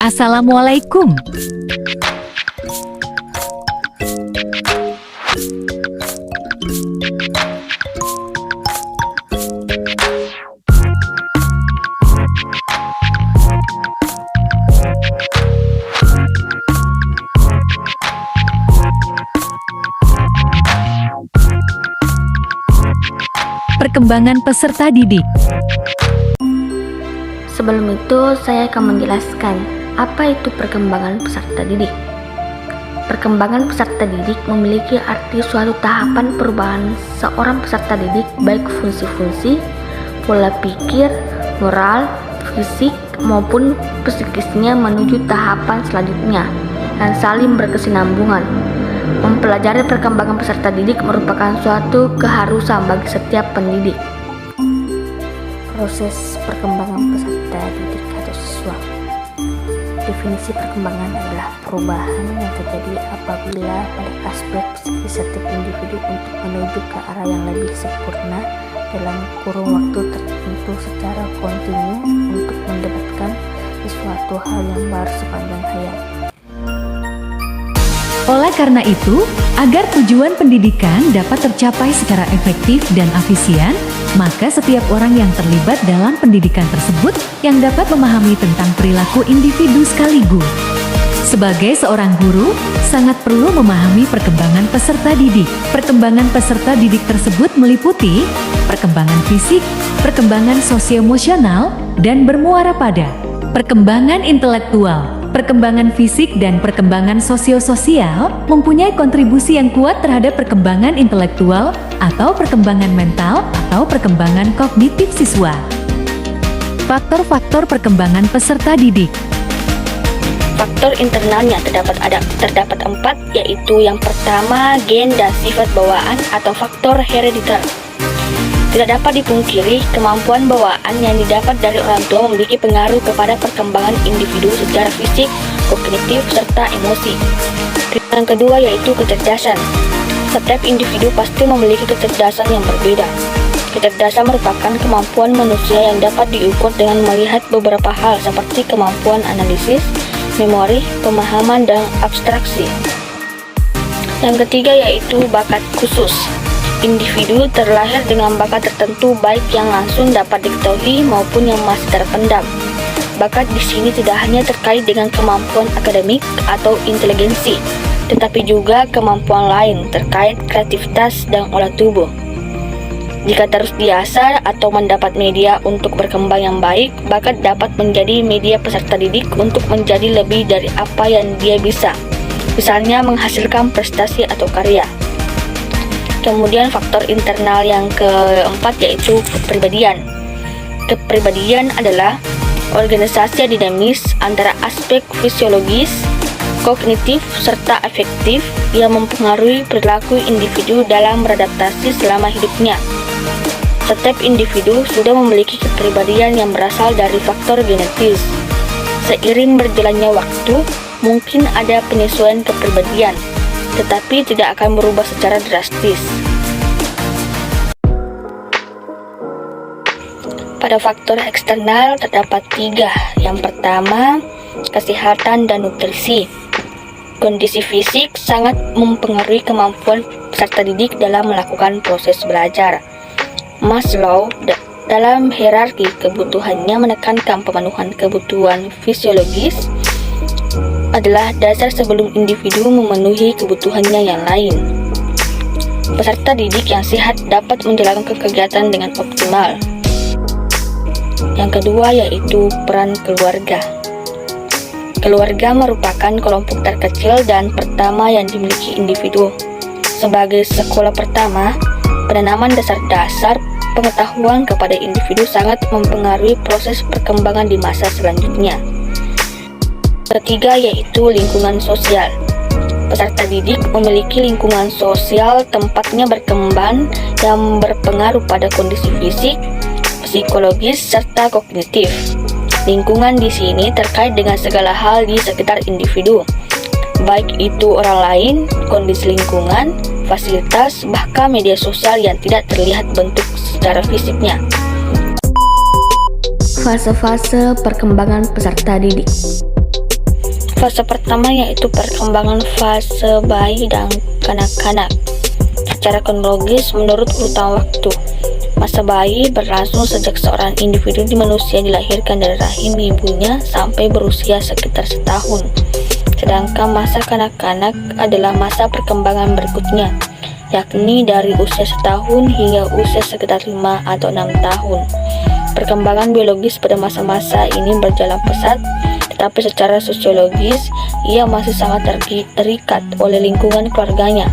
Assalamualaikum. Perkembangan peserta didik. Sebelum itu, saya akan menjelaskan apa itu perkembangan peserta didik. Perkembangan peserta didik memiliki arti suatu tahapan perubahan seorang peserta didik, baik fungsi-fungsi, pola pikir, moral, fisik, maupun psikisnya menuju tahapan selanjutnya yang saling berkesinambungan. Mempelajari perkembangan peserta didik merupakan suatu keharusan bagi setiap pendidik. Proses perkembangan peserta didik atau siswa. Definisi perkembangan adalah perubahan yang terjadi apabila pada aspek psikis setiap individu untuk menuju ke arah yang lebih sempurna dalam kurun waktu tertentu secara kontinu untuk mendapatkan sesuatu hal yang baru sepanjang hayat. Oleh karena itu, agar tujuan pendidikan dapat tercapai secara efektif dan efisien, maka setiap orang yang terlibat dalam pendidikan tersebut yang dapat memahami tentang perilaku individu sekaligus. Sebagai seorang guru, sangat perlu memahami perkembangan peserta didik. Perkembangan peserta didik tersebut meliputi perkembangan fisik, perkembangan sosio-emosional, dan bermuara pada perkembangan intelektual. Perkembangan fisik dan perkembangan sosio-sosial mempunyai kontribusi yang kuat terhadap perkembangan intelektual atau perkembangan mental atau perkembangan kognitif siswa. Faktor-faktor perkembangan peserta didik. Faktor internalnya terdapat 4, yaitu yang pertama gen dan sifat bawaan atau faktor herediter. Tidak dapat dipungkiri, kemampuan bawaan yang didapat dari orang tua memiliki pengaruh kepada perkembangan individu secara fisik, kognitif, serta emosi. Yang kedua yaitu kecerdasan. Setiap individu pasti memiliki kecerdasan yang berbeda. Kecerdasan merupakan kemampuan manusia yang dapat diukur dengan melihat beberapa hal seperti kemampuan analisis, memori, pemahaman, dan abstraksi. Yang ketiga yaitu bakat khusus. Individu terlahir dengan bakat tertentu baik yang langsung dapat diketahui maupun yang masih terpendam. Bakat di sini tidak hanya terkait dengan kemampuan akademik atau inteligensi, tetapi juga kemampuan lain terkait kreativitas dan olah tubuh. Jika terus diasah atau mendapat media untuk berkembang yang baik, bakat dapat menjadi media peserta didik untuk menjadi lebih dari apa yang dia bisa, misalnya menghasilkan prestasi atau karya. Kemudian faktor internal yang keempat yaitu kepribadian. Kepribadian adalah organisasi yang dinamis antara aspek fisiologis, kognitif, serta afektif yang mempengaruhi perilaku individu dalam beradaptasi selama hidupnya. Setiap individu sudah memiliki kepribadian yang berasal dari faktor genetis. Seiring berjalannya waktu, mungkin ada penyesuaian kepribadian, tetapi tidak akan berubah secara drastis. Pada faktor eksternal terdapat 3. Yang pertama, kesehatan dan nutrisi. Kondisi fisik sangat mempengaruhi kemampuan peserta didik dalam melakukan proses belajar. Maslow dalam hierarki kebutuhannya menekankan pemenuhan kebutuhan fisiologis adalah dasar sebelum individu memenuhi kebutuhannya yang lain. Peserta didik yang sehat dapat menjalankan kegiatan dengan optimal. Yang kedua yaitu peran keluarga. Keluarga merupakan kelompok terkecil dan pertama yang dimiliki individu. Sebagai sekolah pertama, penanaman dasar-dasar pengetahuan kepada individu sangat mempengaruhi proses perkembangan di masa selanjutnya. Ketiga yaitu lingkungan sosial. Peserta didik memiliki lingkungan sosial tempatnya berkembang yang berpengaruh pada kondisi fisik, psikologis, serta kognitif. Lingkungan di sini terkait dengan segala hal di sekitar individu, baik itu orang lain, kondisi lingkungan, fasilitas, bahkan media sosial yang tidak terlihat bentuk secara fisiknya. Fase-fase perkembangan peserta didik. Fase pertama yaitu perkembangan fase bayi dan kanak-kanak. Secara kronologis menurut urutan waktu, masa bayi berlangsung sejak seorang individu di manusia dilahirkan dari rahim ibunya sampai berusia sekitar setahun. Sedangkan masa kanak-kanak adalah masa perkembangan berikutnya, yakni dari usia setahun hingga usia sekitar 5 atau 6 tahun. Perkembangan biologis pada masa-masa ini berjalan pesat, tetapi secara sosiologis ia masih sangat terikat oleh lingkungan keluarganya.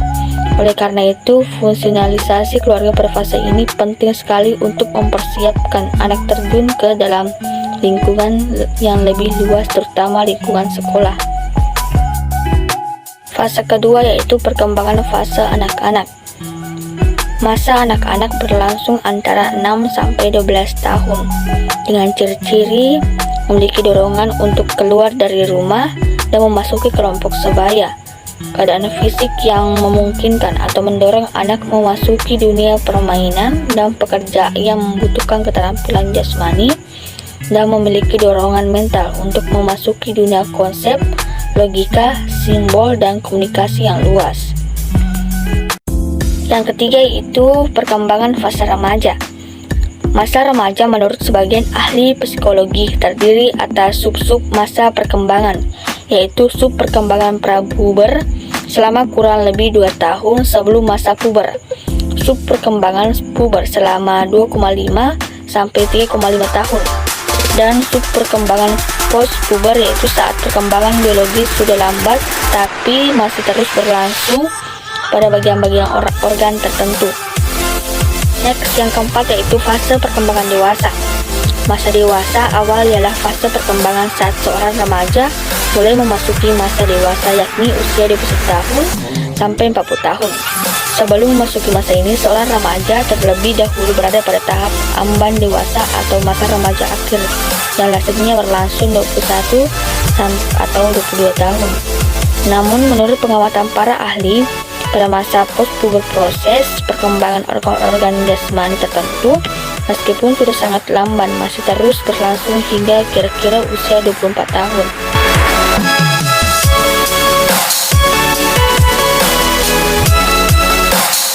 Oleh karena itu, fungsionalisasi keluarga pada fase ini penting sekali untuk mempersiapkan anak terjun ke dalam lingkungan yang lebih luas, terutama lingkungan sekolah. Fase kedua yaitu perkembangan fase anak-anak. Masa anak-anak berlangsung antara 6 sampai 12 tahun dengan ciri-ciri memiliki dorongan untuk keluar dari rumah dan memasuki kelompok sebaya. Keadaan fisik yang memungkinkan atau mendorong anak memasuki dunia permainan dan pekerjaan yang membutuhkan keterampilan jasmani, dan memiliki dorongan mental untuk memasuki dunia konsep, logika, simbol, dan komunikasi yang luas. Yang ketiga yaitu perkembangan fase remaja. Masa remaja menurut sebagian ahli psikologi terdiri atas sub-sub masa perkembangan, yaitu sub perkembangan prapuber selama kurang lebih 2 tahun sebelum masa puber, sub perkembangan puber selama 2,5 sampai 3,5 tahun, dan sub perkembangan post-puber yaitu saat perkembangan biologis sudah lambat tapi masih terus berlangsung pada bagian-bagian organ tertentu. Next, yang keempat yaitu fase perkembangan dewasa. Masa dewasa awal ialah fase perkembangan saat seorang remaja mulai memasuki masa dewasa, yakni usia 21 tahun sampai 40 tahun. Sebelum memasuki masa ini, seorang remaja terlebih dahulu berada pada tahap amban dewasa atau masa remaja akhir yang biasanya berlangsung 21 atau 22 tahun. Namun menurut pengamatan para ahli, pada masa post-puber proses perkembangan organ-organ jasmani tertentu, meskipun sudah sangat lamban, masih terus berlangsung hingga kira-kira usia 24 tahun.